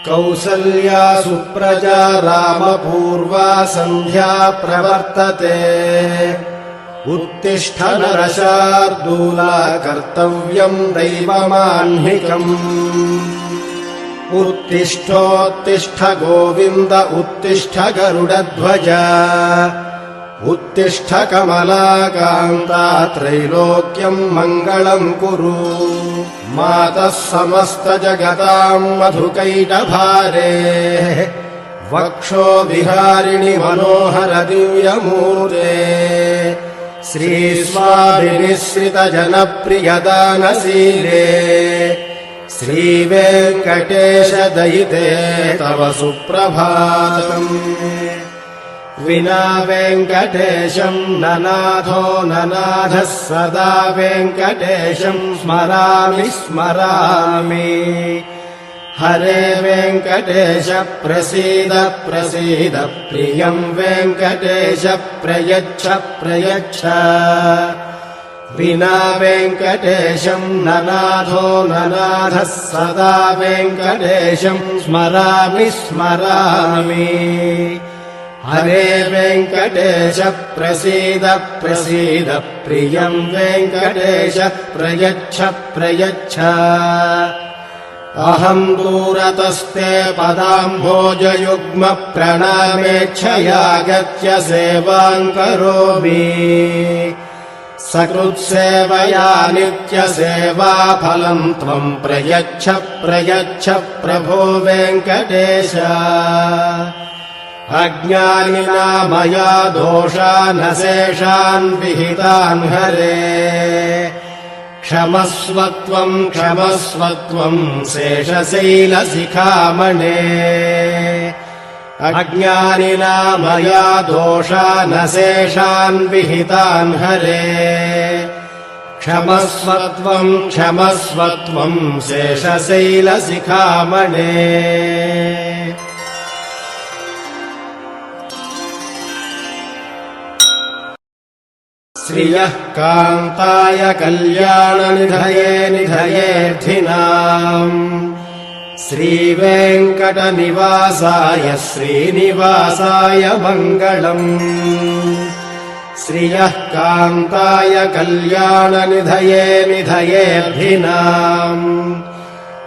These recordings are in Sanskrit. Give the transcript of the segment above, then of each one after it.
कौसल्या सुप्रजा रामपूर्वा सन्ध्या प्रवर्तते। उत्तिष्ठ नरशार्दूला कर्तव्यम् दैवमाह्निकम्। उत्तिष्ठोत्तिष्ठ गोविन्द उत्तिष्ठ गरुडध्वज। उत्तिष्ठ कमलाकान्ता त्रैलोक्यम् मङ्गलम् कुरु। मातः समस्तजगताम् मधुकैटभारे। वक्षो विहारिणि मनोहर दिव्यमूर्ते। श्रीस्वामिनिःसृत जनप्रियदानशीले। श्रीवेङ्कटेश दयिते तव सुप्रभातम्। विना वेङ्कटेशम् ननाथो ननाथः सदा वेङ्कटेशम् स्मरामि स्मरामि। हरे वेङ्कटेश प्रसीद प्रसीद प्रियम् वेङ्कटेश प्रयच्छ प्रयच्छ। विना वेङ्कटेशम् ननाथो ननाथः सदा वेङ्कटेशम् स्मरामि स्मरामि। हरे वेङ्कटेश प्रसीद प्रसीद प्रियम् वेङ्कटेश प्रयच्छ प्रयच्छ। अहम् दूरतस्ते पदाम्भोजयुग्म प्रणामेच्छयागत्य सेवाम् करोमि। सकृत्सेवया नित्यसेवाफलम् त्वम् प्रयच्छ प्रयच्छ प्रभो वेङ्कटेश। अज्ञानिना मया दोषानशेषान् विहितान् हरे। क्षमस्वत्वम् क्षमस्वत्वम् शेषशैलशिखामणे। अज्ञानिना मया दोषानशेषान् विहितान् हरे। क्षमस्वत्वम् क्षमस्वत्वम् शेषशैलशिखामणे। श्रियः कान्ताय कल्याणनिधये निधयेऽर्थिनाम्। श्रीवेङ्कटनिवासाय श्रीनिवासाय मङ्गलम्। श्रियः कान्ताय कल्याणनिधये निधयेऽर्थिनाम्।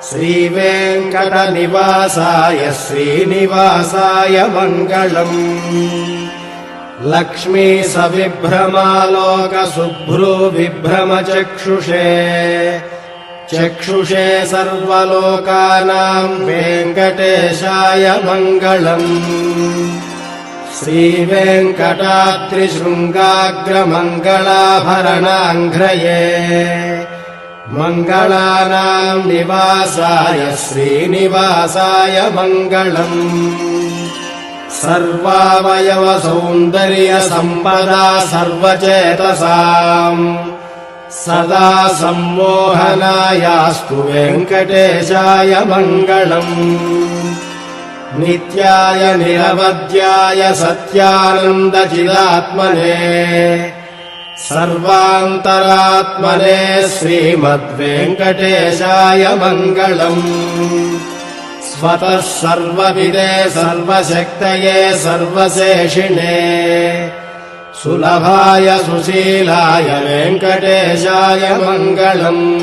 श्रीवेङ्कटनिवासाय श्रीनिवासाय मङ्गलम्। लक्ष्मी सविभ्रमालोक शुभ्रो विभ्रम चक्षुषे। चक्षुषे सर्वलोकानाम् वेङ्कटेशाय मङ्गलम्। श्रीवेङ्कटाद्रिशृङ्गाग्रमङ्गलाभरणाङ्घ्रये। मङ्गलानाम् निवासाय श्रीनिवासाय मङ्गलम्। सर्वावयव सौन्दर्य सम्पदा सर्वचेतसाम्। सदा सम्मोहनायास्तु वेङ्कटेशाय मङ्गलम्। नित्याय निरवध्याय सत्यानन्दचिदात्मने। सर्वान्तरात्मने श्रीमद्वेङ्कटेशाय मङ्गलम्। स्वतः सर्वविदे सर्वशक्तये सर्वशेषिणे। सुलभाय सुशीलाय वेङ्कटेशाय मङ्गलम्।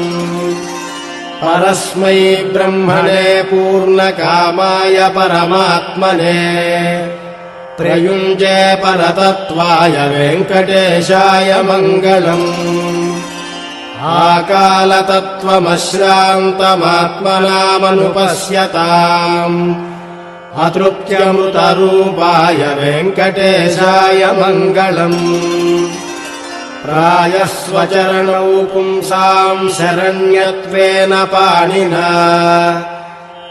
परस्मै ब्रह्मणे पूर्णकामाय परमात्मने। त्रयुञ्जे परतत्त्वाय वेङ्कटेशाय मङ्गलम्। आकालतत्त्वमश्रान्तमात्मनामनुपश्यताम्। अतृप्त्यमृतरूपाय वेङ्कटेशाय मङ्गलम्। प्रायः स्वचरणौ पुंसाम् शरण्यत्वेन पाणिना।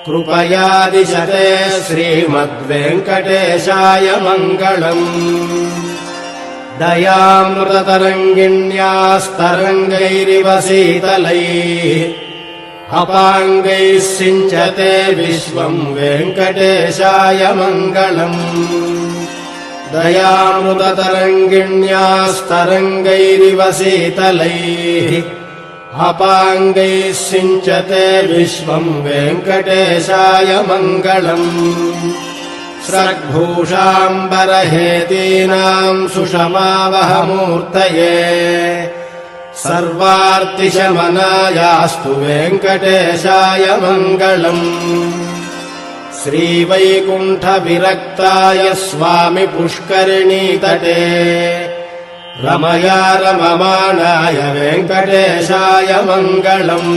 कृपया दिशते श्रीमद्वेङ्कटेशाय मङ्गलम्। दयामृततरङ्गिण्यास्तरङ्गैरिव शीतलैः। अपाङ्गैः सिञ्चते विश्वम् वेङ्कटेशाय मङ्गलम्। दयामृततरङ्गिण्यास्तरङ्गैरिव शीतलैः। अपाङ्गैः सिञ्चते विश्वम् वेङ्कटेशाय मङ्गलम् स्रग्भूषाम्बरहेतीनाम् सुषमावहमूर्तये सर्वार्तिशमनायास्तु वेङ्कटेशाय मङ्गलम् श्रीवैकुण्ठविरक्ताय स्वामि पुष्करिणीतटे रमया रममाणाय वेङ्कटेशाय मङ्गलम्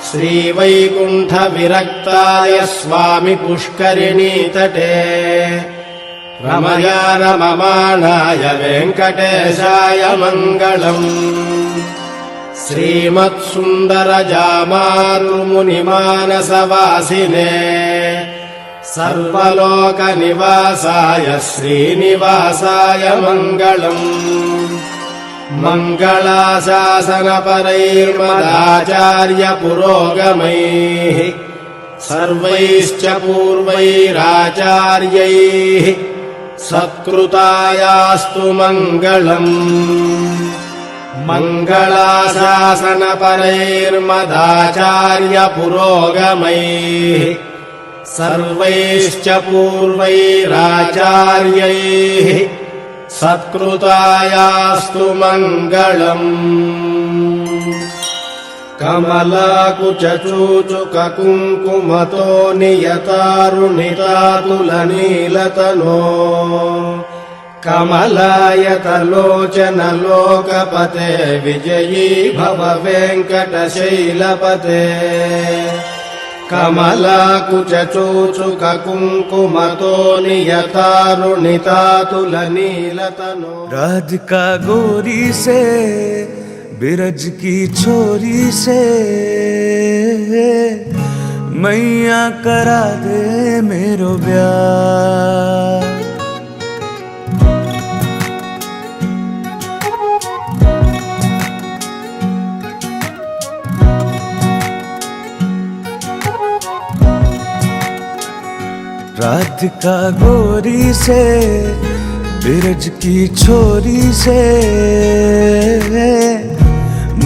श्रीवैकुण्ठविरक्ताय स्वामि पुष्करिणीतटे रमया रममाणाय वेङ्कटेशाय मङ्गलम् श्रीमत्सुन्दरजामातृमुनिमानसवासिने सर्वलोकनिवासाय श्रीनिवासाय मङ्गलम् मङ्गलाशासनपरैर्मदाचार्यपुरोगमैः सर्वैश्च पूर्वैराचार्यैः सत्कृतायास्तु मङ्गलम् मङ्गलाशासनपरैर्मदाचार्यपुरोगमैः सर्वैश्च पूर्वैराचार्यैः सत्कृतायास्तु मङ्गलम् कमलाकुचूचुककुङ्कुमतो नियतारुणितातुलनीलतनो कमलायतलोचनलोकपते विजयी भव वेङ्कटशैलपते कमलाकुचूचुककुङ्कुमतो नियतारुणितातुलनीलतनो राधिका गोरी से बिरज की छोरी से मैया करा दे मेरो ब्याह। राधिका गोरी से बिरज की छोरी से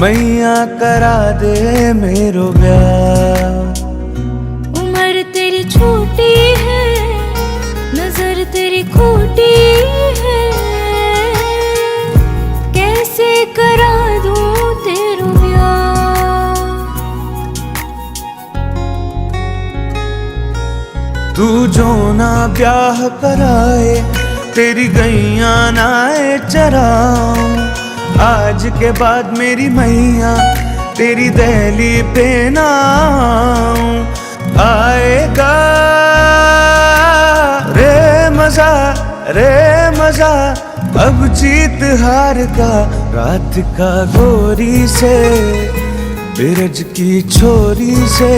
मैया करा दे मेरो ब्याह। उम्र तेरी छोटी है, नजर तेरी खोटी है, कैसे करा दूं तेरू ब्याह। तू जो ना ब्याह कराए तेरी गैया नाए चराऊं। आज के बाद मेरी मैया तेरी दहली पे ना आऊं। आएगा रे मजा अब जीत हार का। राधिका गोरी से बिरज की छोरी से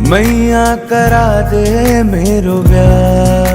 मैया करा दे मेरो ब्याह।